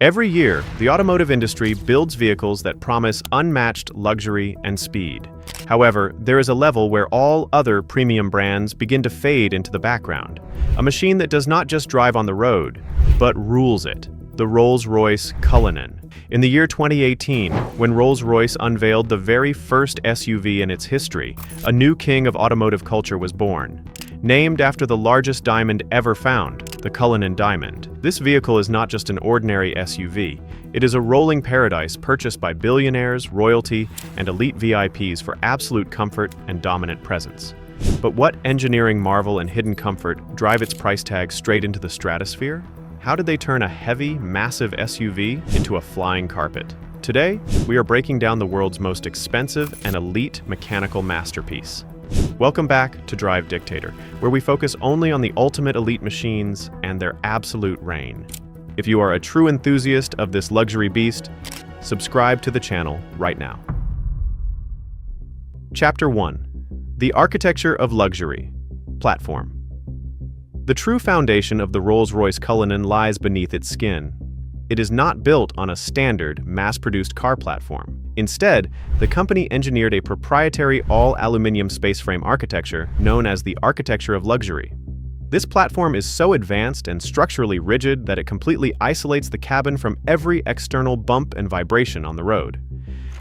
Every year, the automotive industry builds vehicles that promise unmatched luxury and speed. However, there is a level where all other premium brands begin to fade into the background. A machine that does not just drive on the road, but rules it. The Rolls-Royce Cullinan. In the year 2018, when Rolls-Royce unveiled the very first SUV in its history, a new king of automotive culture was born. Named after the largest diamond ever found, the Cullinan Diamond. This vehicle is not just an ordinary SUV. It is a rolling paradise purchased by billionaires, royalty, and elite VIPs for absolute comfort and dominant presence. But what engineering marvel and hidden comfort drive its price tag straight into the stratosphere? How did they turn a heavy, massive SUV into a flying carpet? Today, we are breaking down the world's most expensive and elite mechanical masterpiece. Welcome back to Drive Dictator, where we focus only on the ultimate elite machines and their absolute reign. If you are a true enthusiast of this luxury beast, subscribe to the channel right now. Chapter 1. The Architecture of Luxury. Platform. The true foundation of the Rolls-Royce Cullinan lies beneath its skin. It is not built on a standard, mass-produced car platform. Instead, the company engineered a proprietary all-aluminum space-frame architecture known as the Architecture of Luxury. This platform is so advanced and structurally rigid that it completely isolates the cabin from every external bump and vibration on the road.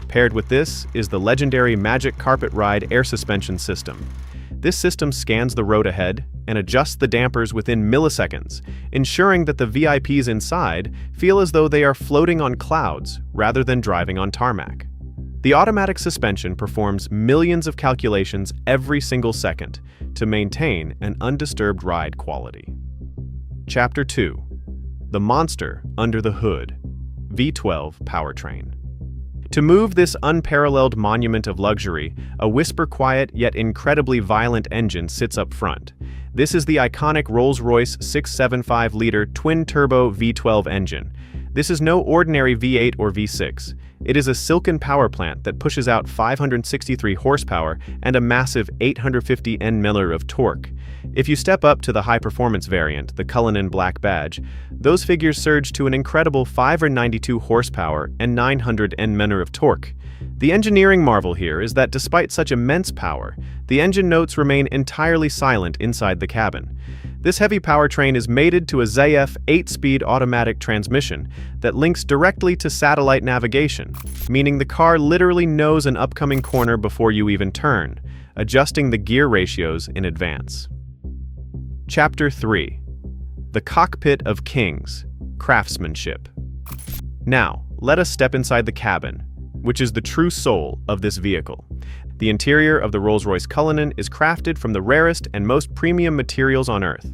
Paired with this is the legendary Magic Carpet Ride air suspension system. This system scans the road ahead and adjusts the dampers within milliseconds, ensuring that the VIPs inside feel as though they are floating on clouds rather than driving on tarmac. The automatic suspension performs millions of calculations every single second to maintain an undisturbed ride quality. Chapter 2. The Monster Under the Hood. V12 Powertrain. To move this unparalleled monument of luxury, a whisper-quiet yet incredibly violent engine sits up front. This is the iconic Rolls-Royce 675-liter twin-turbo V12 engine. This is no ordinary V8 or V6. It is a silken power plant that pushes out 563 horsepower and a massive 850 Nm of torque. If you step up to the high-performance variant, the Cullinan Black Badge, those figures surge to an incredible 592 horsepower and 900 Nm of torque. The engineering marvel here is that despite such immense power, the engine notes remain entirely silent inside the cabin. This heavy powertrain is mated to a ZF 8-speed automatic transmission that links directly to satellite navigation, meaning the car literally knows an upcoming corner before you even turn, adjusting the gear ratios in advance. Chapter 3. The Cockpit of Kings. Craftsmanship. Now, let us step inside the cabin, which is the true soul of this vehicle. The interior of the Rolls-Royce Cullinan is crafted from the rarest and most premium materials on Earth.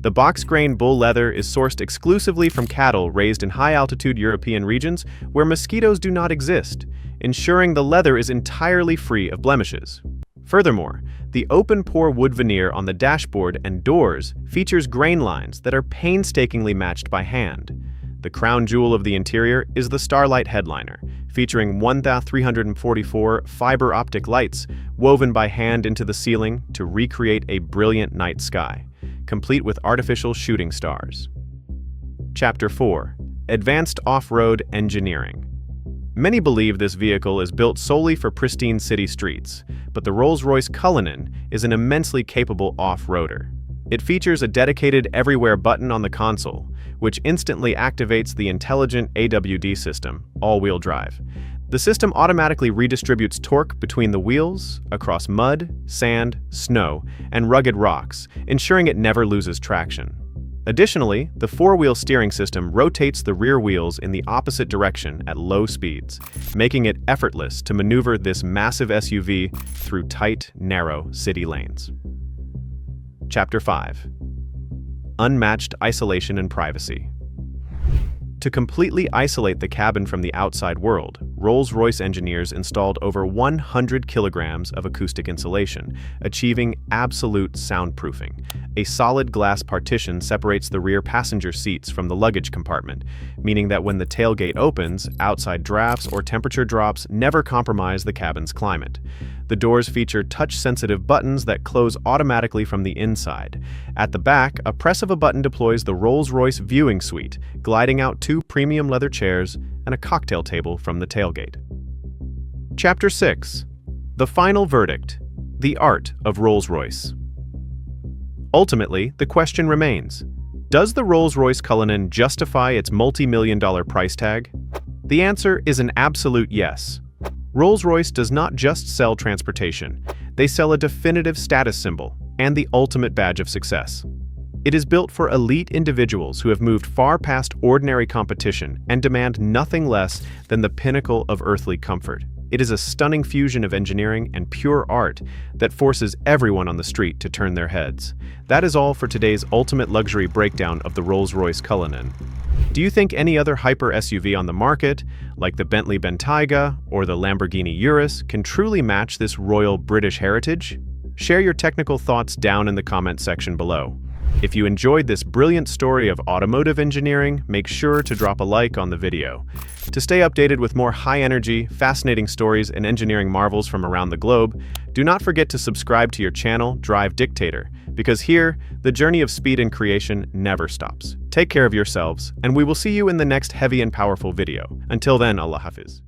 The box-grain bull leather is sourced exclusively from cattle raised in high-altitude European regions where mosquitoes do not exist, ensuring the leather is entirely free of blemishes. Furthermore, the open-pore wood veneer on the dashboard and doors features grain lines that are painstakingly matched by hand. The crown jewel of the interior is the Starlight headliner, featuring 1,344 fiber optic lights woven by hand into the ceiling to recreate a brilliant night sky, complete with artificial shooting stars. Chapter 4. Advanced Off-Road Engineering. Many believe this vehicle is built solely for pristine city streets, but the Rolls-Royce Cullinan is an immensely capable off-roader. It features a dedicated everywhere button on the console, which instantly activates the intelligent AWD system, all-wheel drive. The system automatically redistributes torque between the wheels, across mud, sand, snow, and rugged rocks, ensuring it never loses traction. Additionally, the four-wheel steering system rotates the rear wheels in the opposite direction at low speeds, making it effortless to maneuver this massive SUV through tight, narrow city lanes. Chapter 5. Unmatched Isolation and Privacy. To completely isolate the cabin from the outside world, Rolls-Royce engineers installed over 100 kilograms of acoustic insulation, achieving absolute soundproofing. A solid glass partition separates the rear passenger seats from the luggage compartment, meaning that when the tailgate opens, outside drafts or temperature drops never compromise the cabin's climate. The doors feature touch-sensitive buttons that close automatically from the inside. At the back, a press of a button deploys the Rolls-Royce viewing suite, gliding out 2 premium leather chairs and a cocktail table from the tailgate. Chapter 6. The Final Verdict: The Art of Rolls-Royce. Ultimately, the question remains: does the Rolls-Royce Cullinan justify its multi-million-dollar price tag? The answer is an absolute yes. Rolls-Royce does not just sell transportation, they sell a definitive status symbol and the ultimate badge of success. It is built for elite individuals who have moved far past ordinary competition and demand nothing less than the pinnacle of earthly comfort. It is a stunning fusion of engineering and pure art that forces everyone on the street to turn their heads. That is all for today's ultimate luxury breakdown of the Rolls-Royce Cullinan. Do you think any other hyper SUV on the market, like the Bentley Bentayga or the Lamborghini Urus, can truly match this royal British heritage? Share your technical thoughts down in the comment section below. If you enjoyed this brilliant story of automotive engineering, make sure to drop a like on the video. To stay updated with more high-energy, fascinating stories and engineering marvels from around the globe, do not forget to subscribe to your channel, Drive Dictator, because here, the journey of speed and creation never stops. Take care of yourselves, and we will see you in the next heavy and powerful video. Until then, Allah Hafiz.